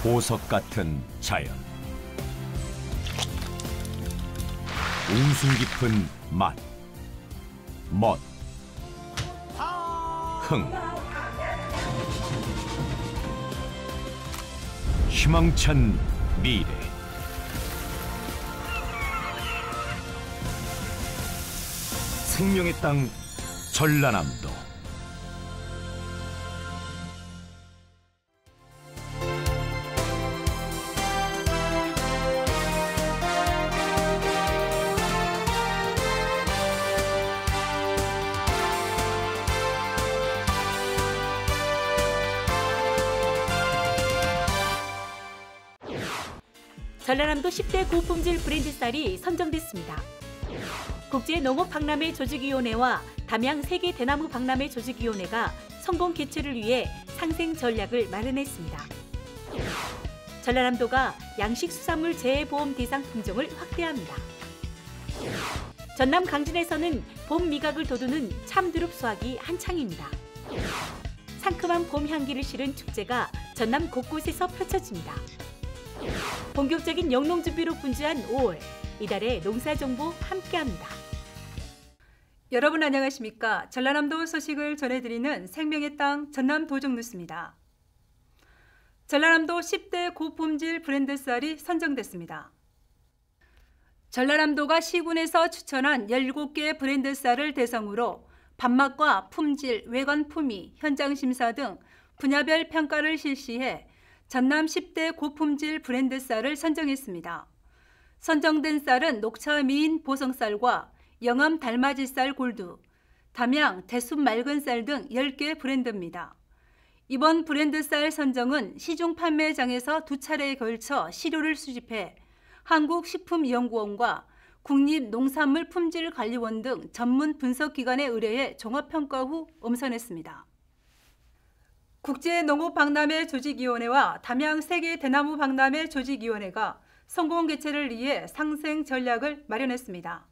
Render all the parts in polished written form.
보석 같은 자연, 운sul 깊은 맛, 멋, 흥, 희망찬 미래. 생명의 땅 전라남도. 전라남도 10대 고품질 브랜드 쌀이 선정됐습니다. 국제농업박람회 조직위원회와 담양 세계대나무 박람회 조직위원회가 성공 개최를 위해 상생 전략을 마련했습니다. 전라남도가 양식수산물 재해보험 대상 품종을 확대합니다. 전남 강진에서는 봄 미각을 돋우는 참두릅 수확이 한창입니다. 상큼한 봄 향기를 실은 축제가 전남 곳곳에서 펼쳐집니다. 본격적인 영농 준비로 분주한 5월, 이달의 농사 정보 함께합니다. 여러분 안녕하십니까? 전라남도 소식을 전해드리는 생명의 땅 전남 도정뉴스입니다. 전라남도 10대 고품질 브랜드 쌀이 선정됐습니다. 전라남도가 시군에서 추천한 17개 브랜드 쌀을 대상으로 밥맛과 품질, 외관 품위, 현장 심사 등 분야별 평가를 실시해 전남 10대 고품질 브랜드 쌀을 선정했습니다. 선정된 쌀은 녹차 미인 보성쌀과 영암 달맞이쌀 골드, 담양 대숲 맑은 쌀 등 10개 브랜드입니다. 이번 브랜드 쌀 선정은 시중 판매장에서 2차례에 걸쳐 시료를 수집해 한국식품연구원과 국립농산물품질관리원 등 전문 분석기관에 의뢰해 종합평가 후 엄선했습니다. 국제농업박람회 조직위원회와 담양 세계대나무 박람회 조직위원회가 성공 개최를 위해 상생 전략을 마련했습니다.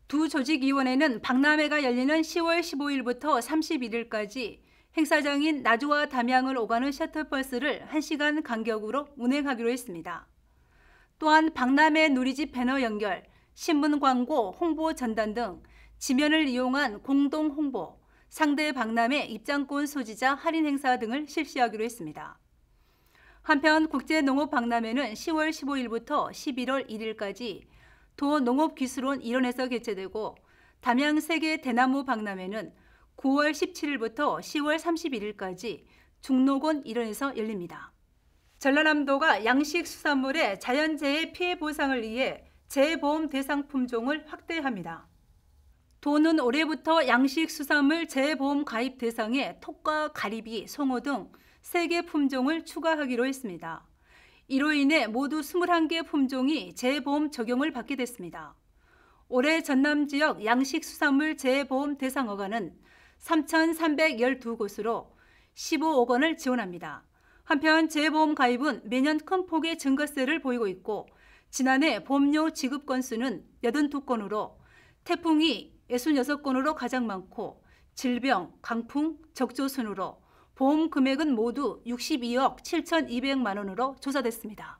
두 조직위원회는 박람회가 열리는 10월 15일부터 31일까지 행사장인 나주와 담양을 오가는 셔틀버스를 1시간 간격으로 운행하기로 했습니다. 또한 박람회 누리집 배너 연결, 신문 광고, 홍보 전단 등 지면을 이용한 공동 홍보, 상대 박람회 입장권 소지자 할인 행사 등을 실시하기로 했습니다. 한편 국제농업박람회는 10월 15일부터 11월 1일까지 도농업기술원 일원에서 개최되고 담양 세계대나무 박람회는 9월 17일부터 10월 31일까지 중록원 일원에서 열립니다. 전라남도가 양식수산물의 자연재해 피해 보상을 위해 재해보험 대상 품종을 확대합니다. 도는 올해부터 양식수산물 재해보험 가입 대상에 톡과 가리비, 송어 등 3개 품종을 추가하기로 했습니다. 이로 인해 모두 21개 품종이 재해보험 적용을 받게 됐습니다. 올해 전남 지역 양식수산물 재해보험 대상 어간은 3,312곳으로 15억 원을 지원합니다. 한편 재해보험 가입은 매년 큰 폭의 증가세를 보이고 있고 지난해 보험료 지급 건수는 82건으로 태풍이 66건으로 가장 많고 질병, 강풍, 적조 순으로 보험 금액은 모두 62억 7,200만 원으로 조사됐습니다.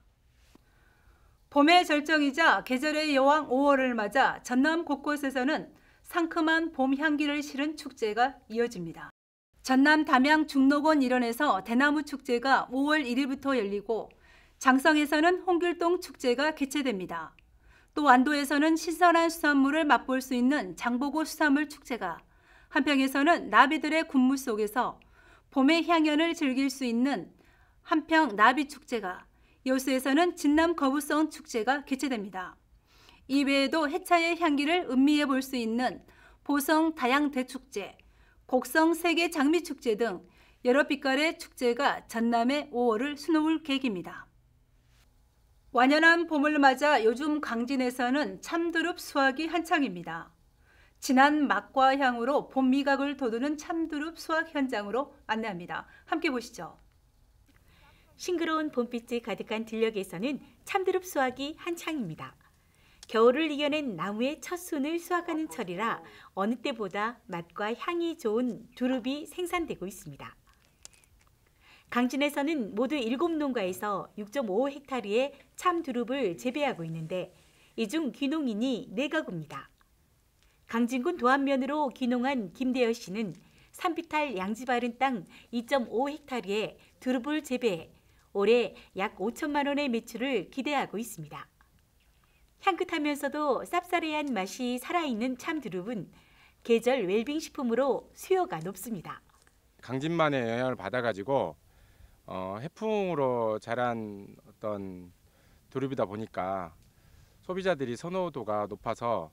봄의 절정이자 계절의 여왕 5월을 맞아 전남 곳곳에서는 상큼한 봄 향기를 실은 축제가 이어집니다. 전남 담양 중록원 일원에서 대나무 축제가 5월 1일부터 열리고 장성에서는 홍길동 축제가 개최됩니다. 또 안도에서는 신선한 수산물을 맛볼 수 있는 장보고 수산물 축제가, 한평에서는 나비들의 군무 속에서 봄의 향연을 즐길 수 있는 한평 나비 축제가, 여수에서는 진남 거부성 축제가 개최됩니다. 이 외에도 해차의 향기를 음미해 볼 수 있는 보성 다양 대축제, 곡성 세계 장미 축제 등 여러 빛깔의 축제가 전남의 5월을 수놓을 계획입니다. 완연한 봄을 맞아 요즘 강진에서는 참두릅 수확이 한창입니다. 진한 맛과 향으로 봄 미각을 돋우는 참두릅 수확 현장으로 안내합니다. 함께 보시죠. 싱그러운 봄빛이 가득한 들녘에서는 참두릅 수확이 한창입니다. 겨울을 이겨낸 나무의 첫 순을 수확하는 철이라 어느 때보다 맛과 향이 좋은 두릅이 생산되고 있습니다. 강진에서는 모두 7농가에서 6.5헥타르의 참두릅을 재배하고 있는데 이 중 귀농인이 4가구입니다. 강진군 도안면으로 귀농한 김대여 씨는 산비탈 양지 바른 땅 2.5헥타르에 두릅을 재배해 올해 약 5천만 원의 매출을 기대하고 있습니다. 향긋하면서도 쌉싸래한 맛이 살아있는 참두릅은 계절 웰빙 식품으로 수요가 높습니다. 강진만의 영향을 받아가지고 해풍으로 자란 어떤 두릅이다 보니까 소비자들이 선호도가 높아서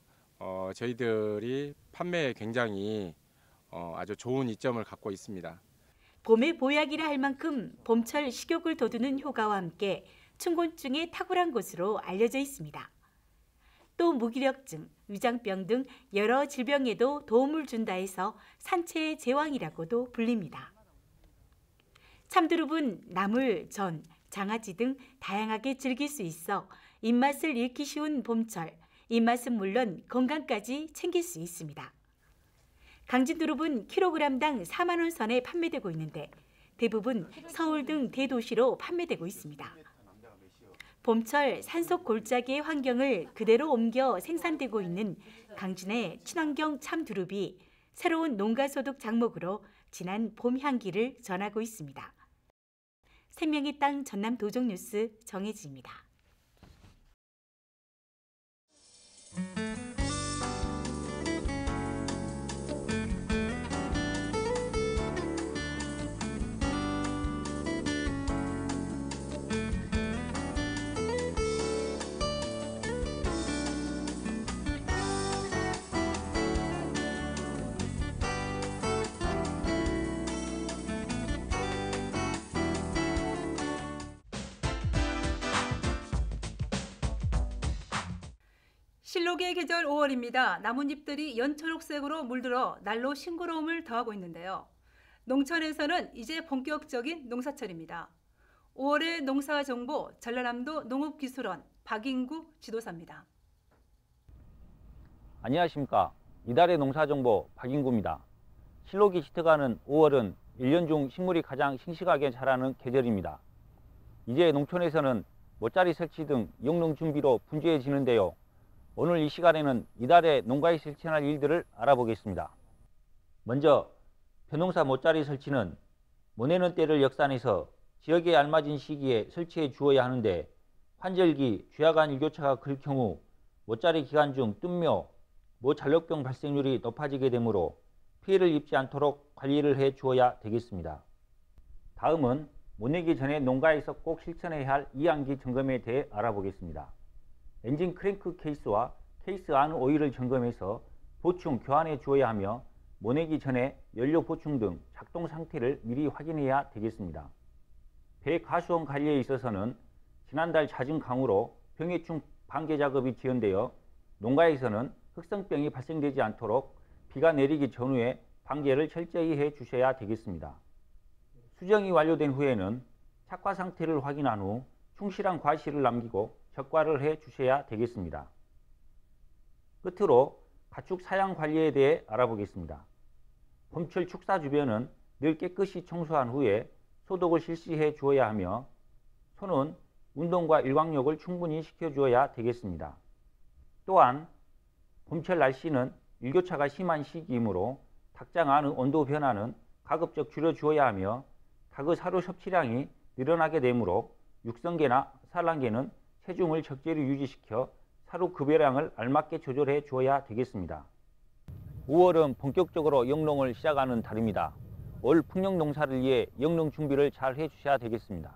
저희들이 판매에 굉장히 아주 좋은 이점을 갖고 있습니다. 봄의 보약이라 할 만큼 봄철 식욕을 돋우는 효과와 함께 춘곤증에 탁월한 것으로 알려져 있습니다. 또 무기력증, 위장병 등 여러 질병에도 도움을 준다 해서 산채의 제왕이라고도 불립니다. 참두릅은 나물, 전, 장아찌 등 다양하게 즐길 수 있어 입맛을 잃기 쉬운 봄철, 입맛은 물론 건강까지 챙길 수 있습니다. 강진두릅은 킬로그램당 4만 원 선에 판매되고 있는데 대부분 서울 등 대도시로 판매되고 있습니다. 봄철 산속 골짜기의 환경을 그대로 옮겨 생산되고 있는 강진의 친환경 참두릅이 새로운 농가소득 작목으로 진한 봄 향기를 전하고 있습니다. 생명의 땅 전남 도종뉴스 정혜지입니다. 실록의 계절 5월입니다. 나뭇잎들이 연초록색으로 물들어 날로 싱그러움을 더하고 있는데요. 농촌에서는 이제 본격적인 농사철입니다. 5월의 농사 정보 전라남도 농업기술원 박인구 지도사입니다. 안녕하십니까. 이달의 농사정보 박인구입니다. 실록이 짙어가는 5월은 1년 중 식물이 가장 싱싱하게 자라는 계절입니다. 이제 농촌에서는 모짜리 설치 등 영농 준비로 분주해지는데요. 오늘 이 시간에는 이달에 농가에 실천할 일들을 알아보겠습니다. 먼저 벼농사 모짜리 설치는 모내는 때를 역산해서 지역에 알맞은 시기에 설치해 주어야 하는데 환절기, 주야간 일교차가 클 경우 모짜리 기간 중 뜸묘, 모잘록병 발생률이 높아지게 되므로 피해를 입지 않도록 관리를 해 주어야 되겠습니다. 다음은 모내기 전에 농가에서 꼭 실천해야 할 이항기 점검에 대해 알아보겠습니다. 엔진 크랭크 케이스와 케이스 안 오일을 점검해서 보충, 교환해 주어야 하며 모내기 전에 연료 보충 등 작동 상태를 미리 확인해야 되겠습니다. 배 가수원 관리에 있어서는 지난달 잦은 강우로 병해충 방제 작업이 지연되어 농가에서는 흑성병이 발생되지 않도록 비가 내리기 전후에 방제를 철저히 해 주셔야 되겠습니다. 수정이 완료된 후에는 착과 상태를 확인한 후 충실한 과실을 남기고 적과를 해 주셔야 되겠습니다. 끝으로 가축 사양 관리에 대해 알아보겠습니다. 봄철 축사 주변은 늘 깨끗이 청소한 후에 소독을 실시해 주어야 하며 소는 운동과 일광욕을 충분히 시켜주어야 되겠습니다. 또한 봄철 날씨는 일교차가 심한 시기이므로 닭장 안의 온도 변화는 가급적 줄여주어야 하며 닭의 하루 섭취량이 늘어나게 되므로 육성계나 산란계는 체중을 적절히 유지시켜 하루 급여량을 알맞게 조절해 주어야 되겠습니다. 5월은 본격적으로 영농을 시작하는 달입니다. 올 풍년 농사를 위해 영농 준비를 잘 해주셔야 되겠습니다.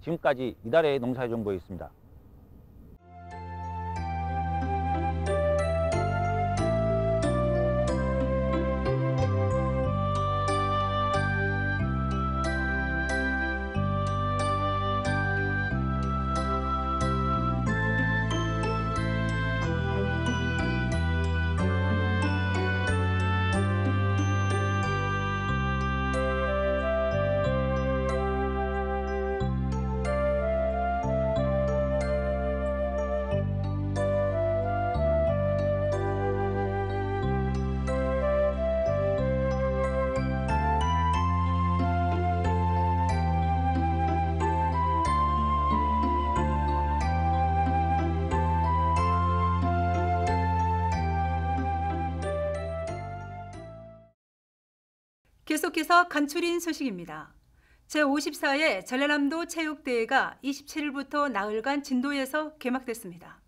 지금까지 이달의 농사정보였습니다. 계속해서 간추린 소식입니다. 제54회 전라남도 체육대회가 27일부터 나흘간 진도에서 개막됐습니다.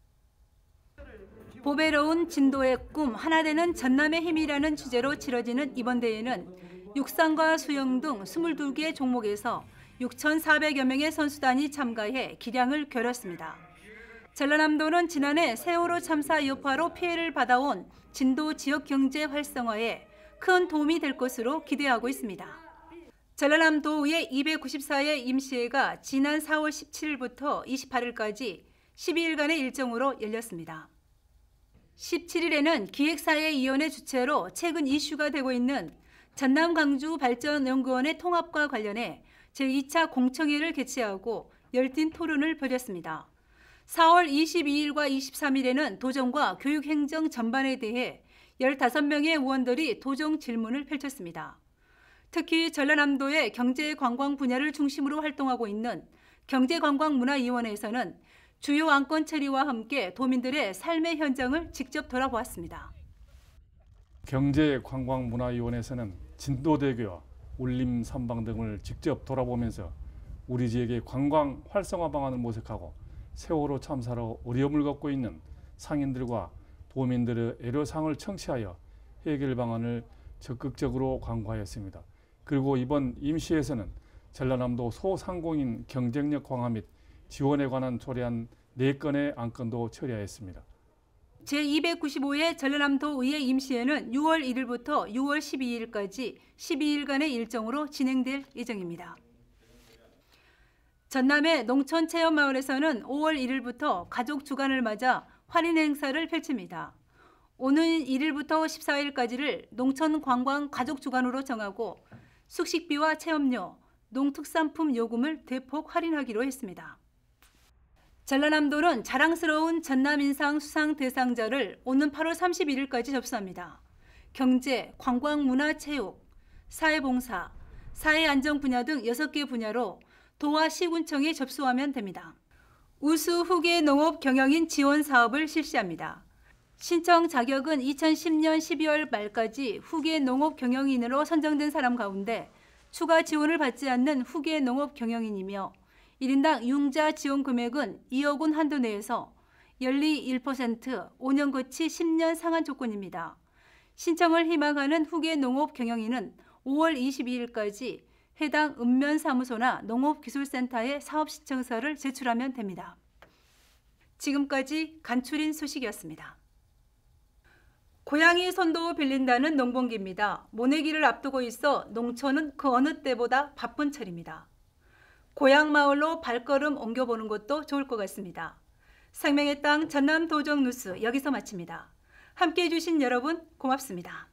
보배로운 진도의 꿈 하나 되는 전남의 힘이라는 주제로 치러지는 이번 대회는 육상과 수영 등 22개 종목에서 6,400여 명의 선수단이 참가해 기량을 겨뤘습니다. 전라남도는 지난해 세월호 참사 여파로 피해를 받아온 진도 지역 경제 활성화에 큰 도움이 될 것으로 기대하고 있습니다. 전라남도의 294회 임시회가 지난 4월 17일부터 28일까지 12일간의 일정으로 열렸습니다. 17일에는 기획사회위원회 주최로 최근 이슈가 되고 있는 전남광주발전연구원의 통합과 관련해 제2차 공청회를 개최하고 열띤 토론을 벌였습니다. 4월 22일과 23일에는 도정과 교육행정 전반에 대해 15명의 의원들이 도정 질문을 펼쳤습니다. 특히 전라남도의 경제관광 분야를 중심으로 활동하고 있는 경제관광문화위원회에서는 주요 안건 처리와 함께 도민들의 삶의 현장을 직접 돌아보았습니다. 경제관광문화위원회에서는 진도대교와 울림 삼방 등을 직접 돌아보면서 우리 지역의 관광 활성화 방안을 모색하고 세월호 참사로 어려움을 겪고 있는 상인들과 도민들의 애로사항을 청취하여 해결 방안을 적극적으로 강구하였습니다. 그리고 이번 임시회에서는 전라남도 소상공인 경쟁력 강화 및 지원에 관한 초래한 4건의 안건도 처리하였습니다. 제295회 전라남도의회 임시회는 6월 1일부터 6월 12일까지 12일간의 일정으로 진행될 예정입니다. 전남의 농촌체험마을에서는 5월 1일부터 가족 주간을 맞아 할인 행사를 펼칩니다. 오는 1일부터 14일까지를 농촌관광 가족주간으로 정하고 숙식비와 체험료, 농특산품 요금을 대폭 할인하기로 했습니다. 전라남도는 자랑스러운 전남인상 수상 대상자를 오는 8월 31일까지 접수합니다. 경제, 관광, 문화, 체육, 사회봉사, 사회안정 분야 등 6개 분야로 도와 시군청에 접수하면 됩니다. 우수 후계 농업 경영인 지원 사업을 실시합니다. 신청 자격은 2010년 12월 말까지 후계 농업 경영인으로 선정된 사람 가운데 추가 지원을 받지 않는 후계 농업 경영인이며 1인당 융자 지원 금액은 2억 원 한도 내에서 연리 1%, 5년 거치 10년 상한 조건입니다. 신청을 희망하는 후계 농업 경영인은 5월 22일까지 해당 읍면사무소나 농업기술센터에 사업신청서를 제출하면 됩니다. 지금까지 간추린 소식이었습니다. 고양이 손도 빌린다는 농번기입니다. 모내기를 앞두고 있어 농촌은 그 어느 때보다 바쁜 철입니다. 고향마을로 발걸음 옮겨보는 것도 좋을 것 같습니다. 생명의 땅 전남 도정 뉴스 여기서 마칩니다. 함께해 주신 여러분 고맙습니다.